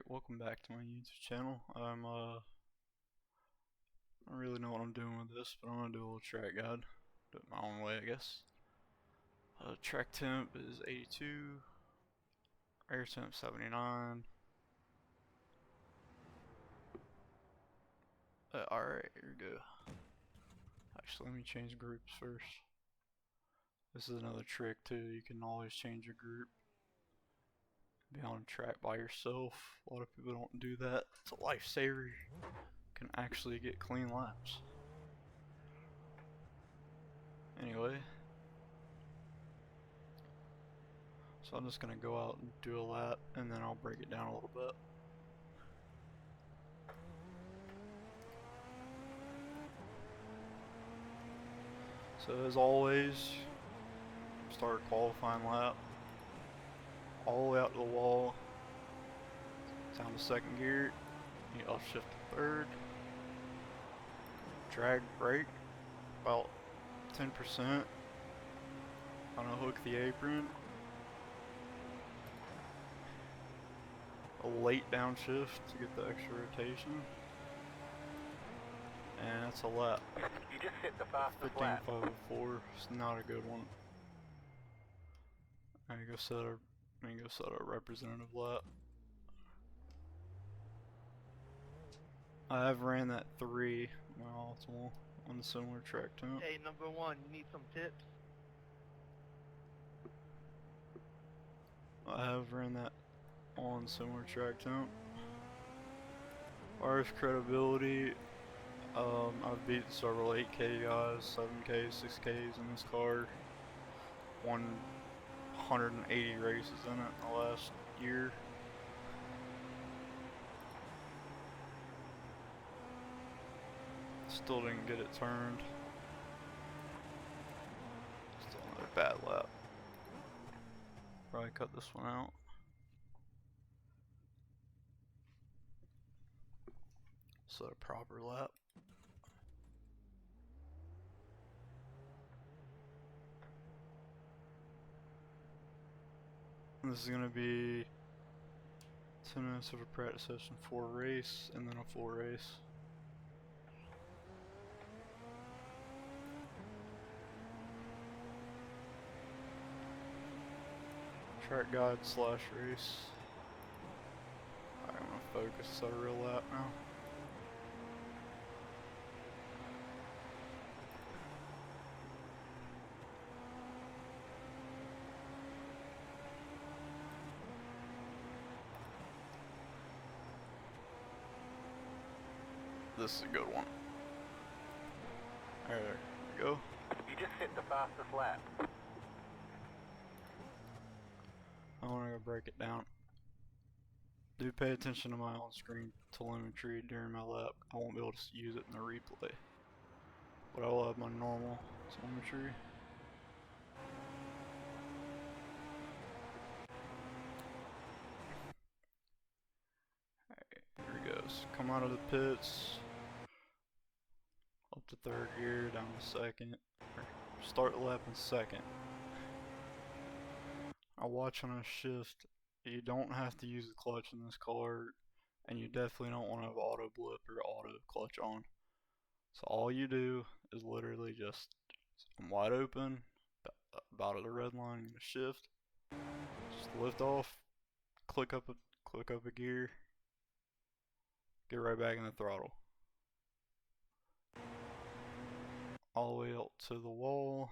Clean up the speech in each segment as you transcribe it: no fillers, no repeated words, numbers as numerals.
welcome back to my YouTube channel. I don't really know what I'm doing with this, but I'm gonna do a little track guide. Do it my own way, I guess. Track temp is 82, air temp 79. Alright, here we go. Actually, let me change groups first. This is another trick too, you can always change your group. Be on a track by yourself. A lot of people don't do that. It's a lifesaver. You can actually get clean laps. Anyway, so I'm just gonna go out and do a lap and then I'll break it down a little bit. So as always, start qualifying lap, all the way out to the wall, down to second gear, you upshift to third, drag brake about 10%, unhook the apron, a late downshift to get the extra rotation, and that's a lap. You just hit the fastest lap. 15.504 is not a good one. I go set a representative lap. I have ran that 3 my optimal on the similar track temp. Hey, number one, you need some tips? I have ran that on similar track temp. As far as credibility, I've beaten several 8K guys, 7Ks, 6Ks in this car. Won 180 races in it in the last year. Still didn't get it turned. Still another bad lap. Probably cut this one out. Set a proper lap. This is gonna be 10 minutes of a practice session for a race, and then a full race. Track guide / race. I'm gonna focus on a real lap now. This is a good one. Alright, there we go. You just hit the fastest lap. I want to go break it down. Do pay attention to my on-screen telemetry during my lap. I won't be able to use it in the replay, but I will have my normal telemetry. Alright, here he goes. Come out of the pits, up to third gear, down to second. Start the lap in second. I watch on a shift. You don't have to use the clutch in this car, and you definitely don't want to have auto blip or auto clutch on. So all you do is literally just, I'm wide open, about at the red line, I'm gonna shift, just lift off, click up a gear, get right back in the throttle. All the way out to the wall.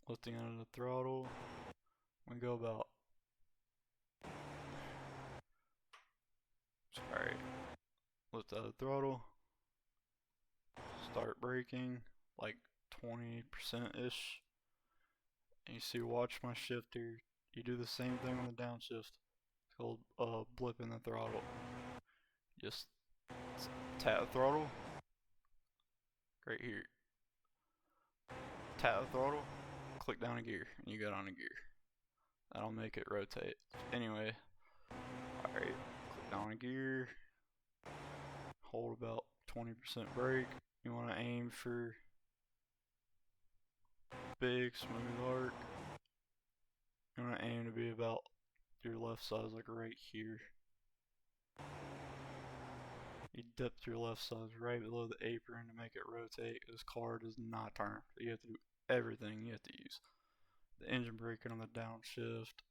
Lifting out of the throttle. We go about. Sorry. Lift out of the throttle. Start braking, like 20%-ish. And you see, watch my shift here. You do the same thing on the downshift. It's called blip in the throttle. Just tap the throttle. Right here. Tap the throttle. Click down a gear, and you go down a gear. That'll make it rotate. Anyway, alright, click down a gear, hold about 20% brake. You want to aim for big, smooth arc. You want to aim to be about your left side, like right here. You dip your left side right below the apron to make it rotate. This car does not turn. You have to do everything. You have to use the engine braking on the downshift,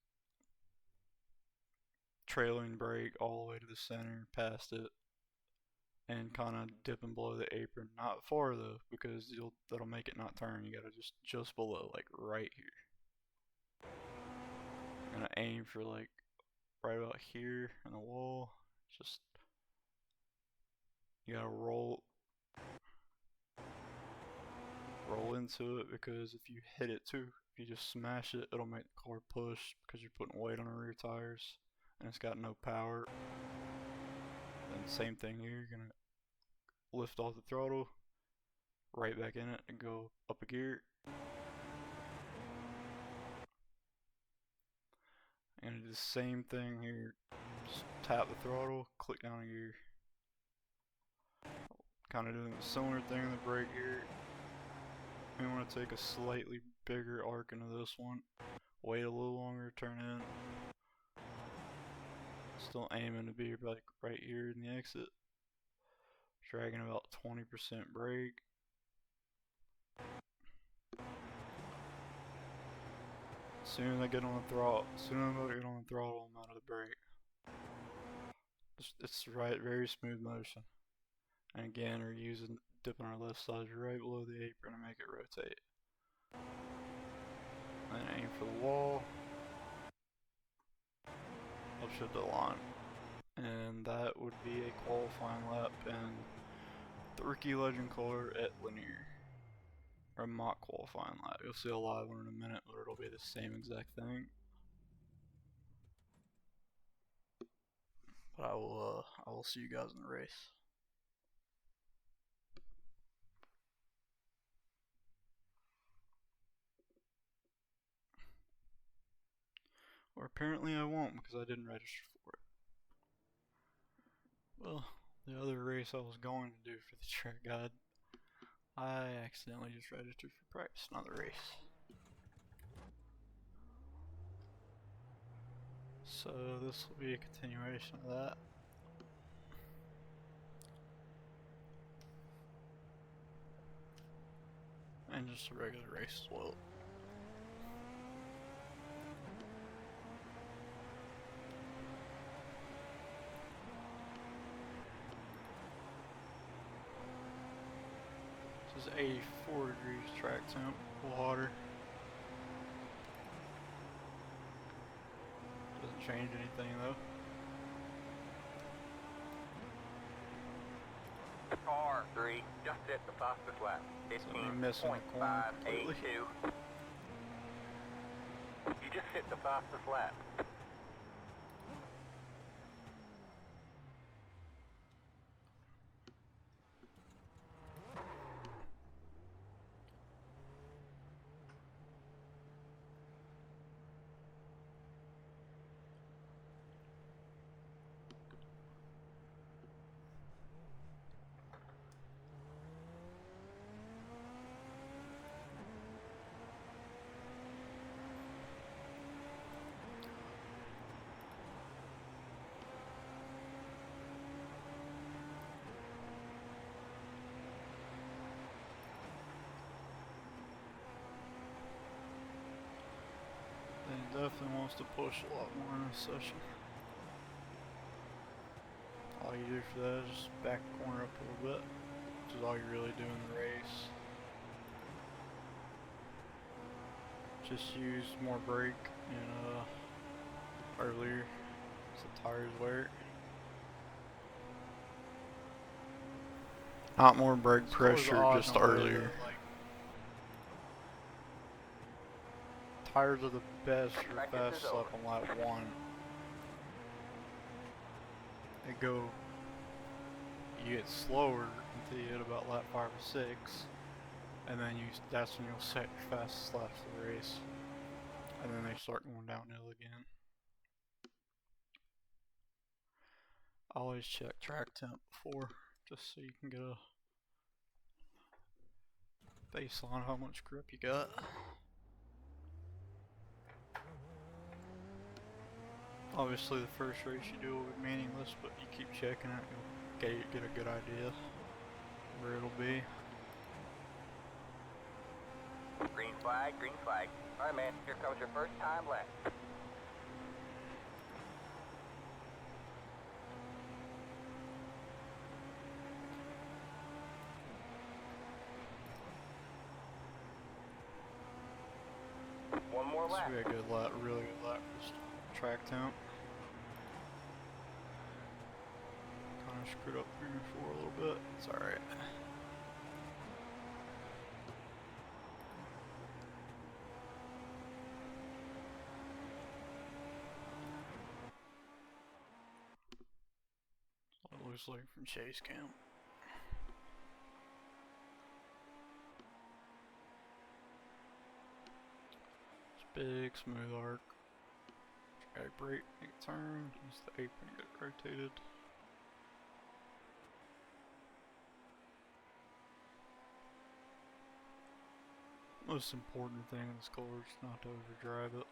trailing brake all the way to the center, past it, and kind of dipping below the apron. Not far though, because that'll make it not turn. You gotta just below, like right here. You're gonna aim for like right about here in the wall. Just you gotta roll into it, because if you hit it too, if you just smash it, it'll make the car push because you're putting weight on the rear tires and it's got no power. And same thing here, you're gonna lift off the throttle, right back in it, and go up a gear. And do the same thing here. Just tap the throttle, click down a gear. Kind of doing the similar thing in the brake gear. We want to take a slightly bigger arc into this one. Wait a little longer, turn in. Still aiming to be like right here in the exit. Dragging about 20% brake. As soon as I get on the throttle, I'm out of the brake. It's right, very smooth motion. And again, we're dipping our left side right below the apron to make it rotate. Then aim for the wall. Upshift the line. And that would be a qualifying lap in the Rookie Legend car at Lanier. Or a mock qualifying lap. You'll see a live one in a minute, but it'll be the same exact thing. But I will see you guys in the race. Or apparently I won't, because I didn't register for it. Well, the other race I was going to do for the track guide, I accidentally just registered for practice, not the race. So this will be a continuation of that. And just a regular race as well. This is 84 degrees track temp, a little hotter. Doesn't change anything though. Car 3, just hit the fastest lap. So you're missing the corner completely. 15.582. You just hit the fastest lap. Then he definitely wants to push a lot more in this session. All you do for that is just back the corner up a little bit, which is all you really do in the race. Just use more brake earlier, so the tires wear. Not more brake pressure, just earlier. Tires are the best for fast lap on lap 1. You get slower until you hit about lap 5 or 6, and then that's when you'll set your fastest laps of the race, and then they start going downhill again. Always check track temp before, just so you can get a baseline of how much grip you got. Obviously, the first race you do will be meaningless, but you keep checking it, you'll get a good idea where it'll be. Green flag, green flag. Alright, man, here comes your first time left. One more This lap. will be a good lap, really good lap for this track temp. Kind of screwed up here before a little bit. It's alright. It looks like from chase cam. It's big, smooth arc. Drag brake, make a turn. Use the apron to get it rotated. Most important thing in this car is not to overdrive it.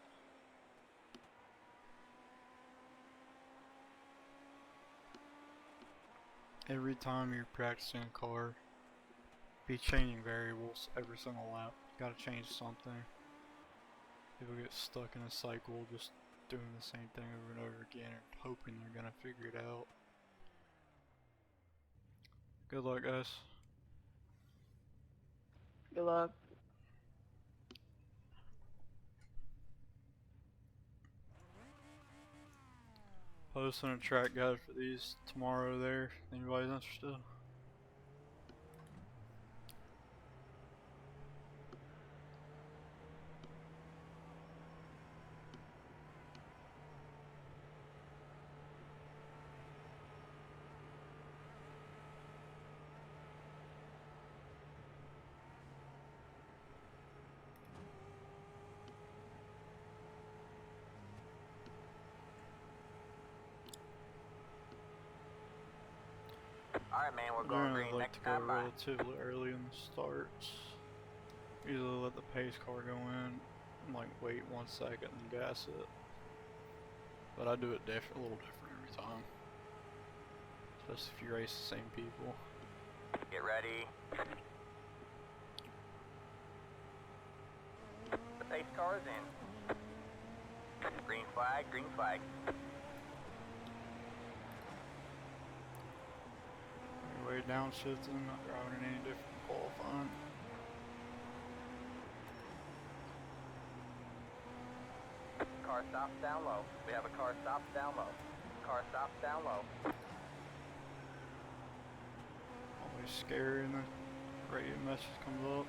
Every time you're practicing a car, be changing variables every single lap. You gotta change something. People get stuck in a cycle just doing the same thing over and over again and hoping they're gonna figure it out. Good luck, guys. Good luck. Posting a track guide for these tomorrow there. Anybody's interested? Alright, man, we're I going generally green like to next go time by. relatively early in the starts. Usually let the pace car go in and like wait 1 second and gas it. But I do it a little different every time. Especially if you race the same people. Get ready. The pace car is in. Green flag, green flag. Anyway, downshifting, not driving any different than qualifying. Car stops down low. We have a car stops down low. Car stops down low. Always scary when the radio message comes up.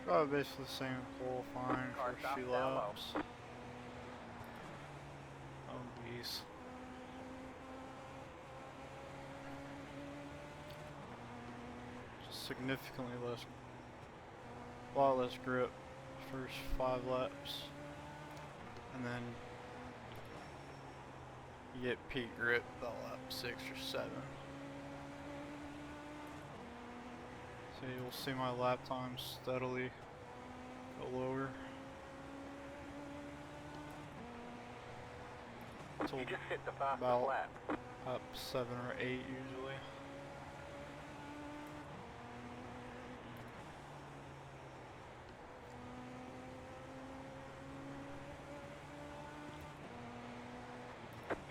Drive basically the same in qualifying Car for a stops few down low. laps. Oh geez. Just significantly less, a lot less grip first 5 laps. And then you get peak grip about lap 6 or 7. So you'll see my lap time steadily go lower. Until You just hit the fastest about lap. up 7 or 8 usually.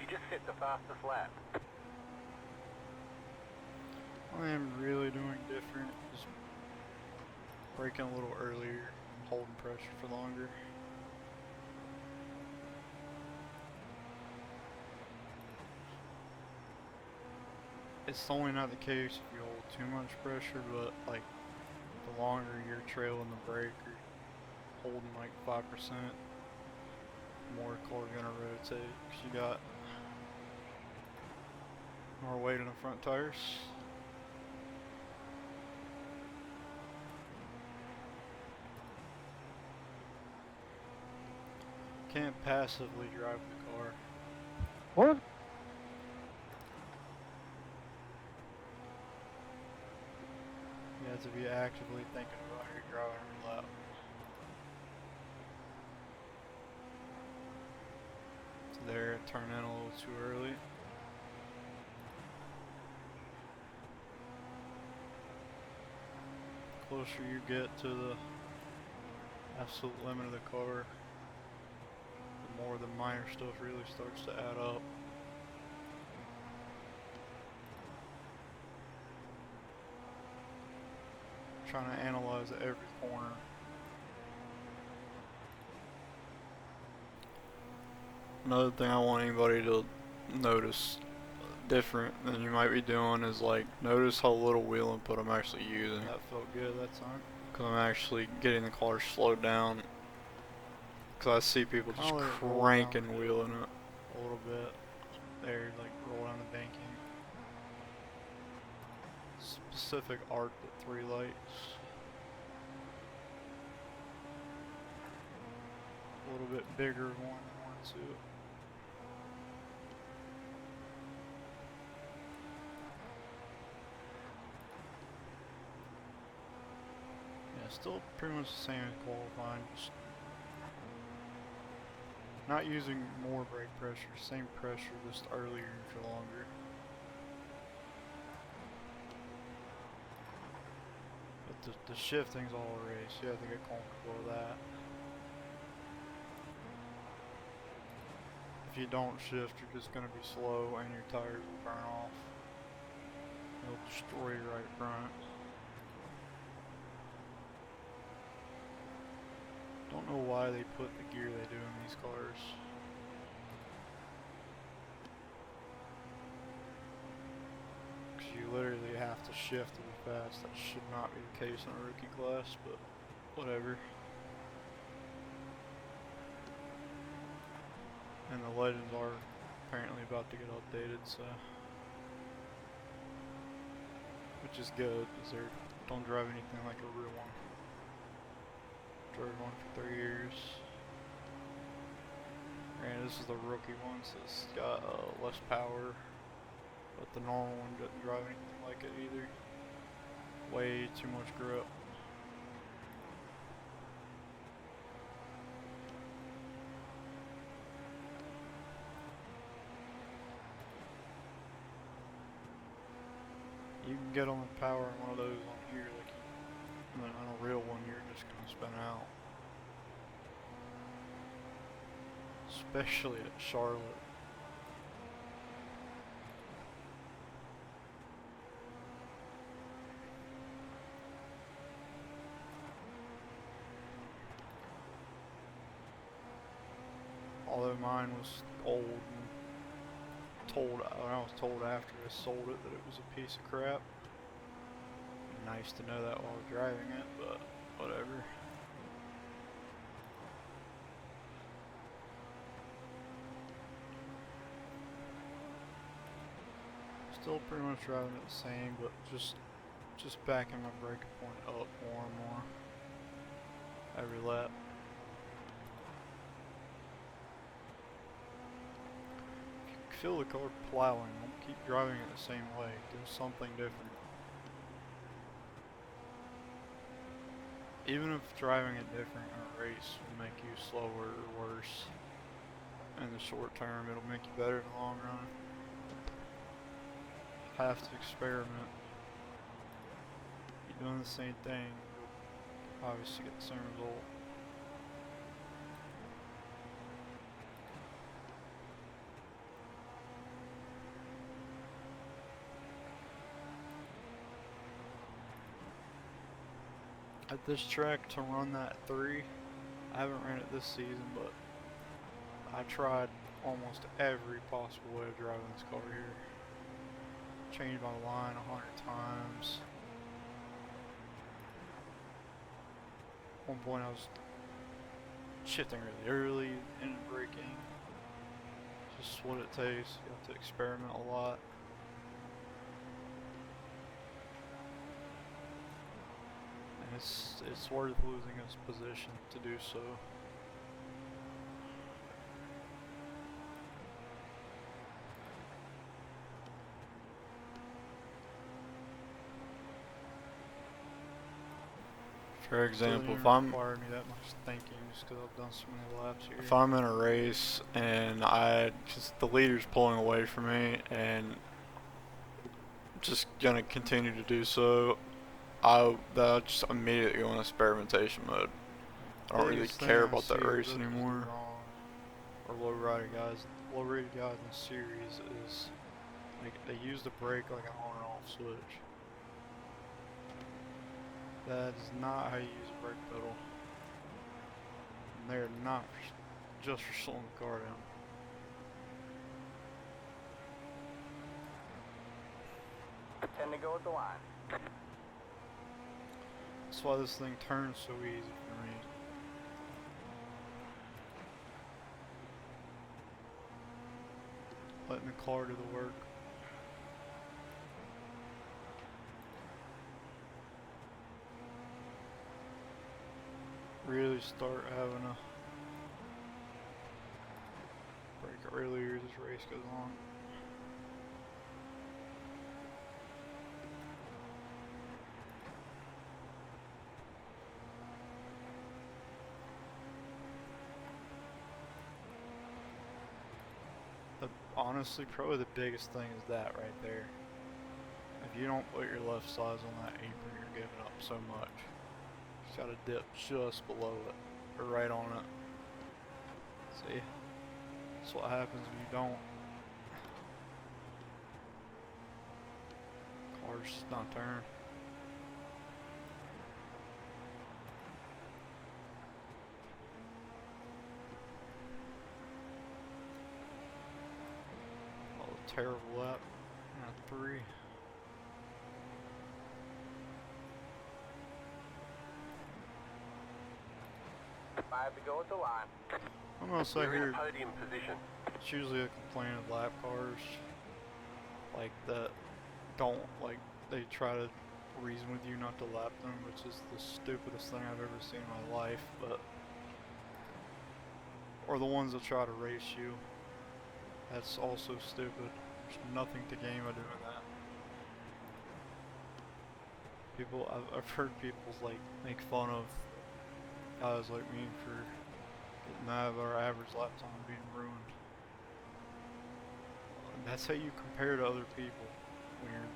You just hit the fastest lap. I am really doing different, just braking a little earlier, holding pressure for longer. It's only not the case if you hold too much pressure, but like the longer you're trailing the brake or holding like 5%, the more car's gonna rotate because you got more weight in the front tires. Can't passively drive the car. What? You have to be actively thinking about how you're driving your lap. might turn in a little too early. Closer you get to the absolute limit of the car, the more the minor stuff really starts to add up. Trying to analyze every corner. Another thing I want anybody to notice different than you might be doing is like notice how little wheel input I'm actually using. That felt good that time. Cause I'm actually getting the car slowed down. Cause I see people just cranking wheel in it a little bit. There, like roll down the banking. Specific arc at 3 lights. A little bit bigger one than 1, 2. Still pretty much the same as qualifying, just not using more brake pressure, same pressure, just earlier for longer. But the shifting's all a race, you have to get comfortable with that. If you don't shift, you're just going to be slow and your tires will burn off. It'll destroy your right front. Don't know why they put the gear they do in these cars. Because you literally have to shift to be fast. That should not be the case in a rookie class, but whatever. And the legends are apparently about to get updated, so. Which is good, because they don't drive anything like a real one. Drove one for 3 years. And this is the rookie one, so it's got less power, but the normal one doesn't drive anything like it either. Way too much grip. You can get on the power in one of those on here, like on a real one, you're just gonna spin out. Especially at Charlotte. Although mine was old and told, when I was told after I sold it that it was a piece of crap. Nice to know that while I was driving it, but whatever. Still pretty much driving it the same, but just backing my braking point up more and more every lap. If you feel the car plowing, don't keep driving it the same way. Do something different. Even if driving it different in a race will make you slower or worse in the short term, it'll make you better in the long run. You have to experiment. If you're doing the same thing, you'll obviously get the same result. At this track, to run that 3, I haven't ran it this season, but I tried almost every possible way of driving this car here. Changed my line 100 times. At one point I was shifting really early, and braking. Just what it takes. You have to experiment a lot. It's worth losing his position to do so. For example, Doesn't even require me that much thinking just because I've done so many laps here. if I'm in a race and the leader's pulling away from me and just gonna continue to do so, I'll just immediately go in experimentation mode. I don't really Biggest thing care I about that see race rookies do anymore. wrong, or low rated guys in the series is like they use the brake like an on and off switch. That is not how you use a brake pedal. And they're not just for slowing the car down. Ten to go at the line. That's why this thing turns so easy for me. Letting the car do the work. Really start having a break it earlier as this race goes on. Honestly, probably the biggest thing is that right there. If you don't put your left sides on that apron, you're giving up so much. Just gotta dip just below it, or right on it. See? That's what happens when you don't. Car's just not turning. Terrible lap. 3. Five to go at the line. I'm gonna say We're in here, podium position. it's usually a complaint of lap cars like that don't they try to reason with you not to lap them, which is the stupidest thing I've ever seen in my life. But or the ones that try to race you. That's also stupid. There's nothing to gain by doing that. I've heard people make fun of guys like me for getting our average lap time being ruined. And that's how you compare to other people when you're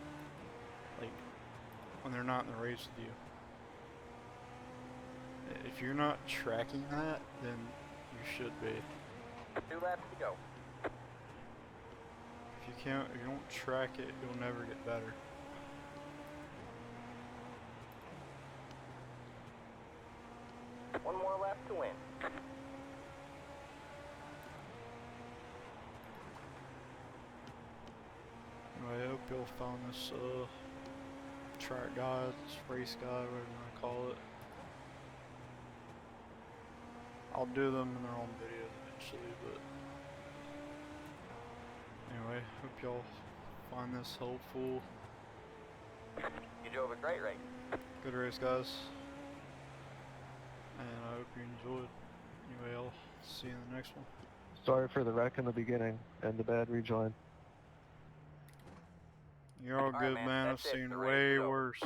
when they're not in the race with you. If you're not tracking that, then you should be. 2 laps to go. If you don't track it, you'll never get better. One more lap to win. Anyway, I hope y'all found this track guide, this race guide, whatever you want to call it. I'll do them in their own videos eventually, but anyway, hope y'all find this helpful. You drove a great race. Good race, guys. And I hope you enjoyed. Anyway, I'll see you in the next one. Sorry for the wreck in the beginning and the bad rejoin. You're all All right, good, man. man. I've That's it. seen The race way is over. worse.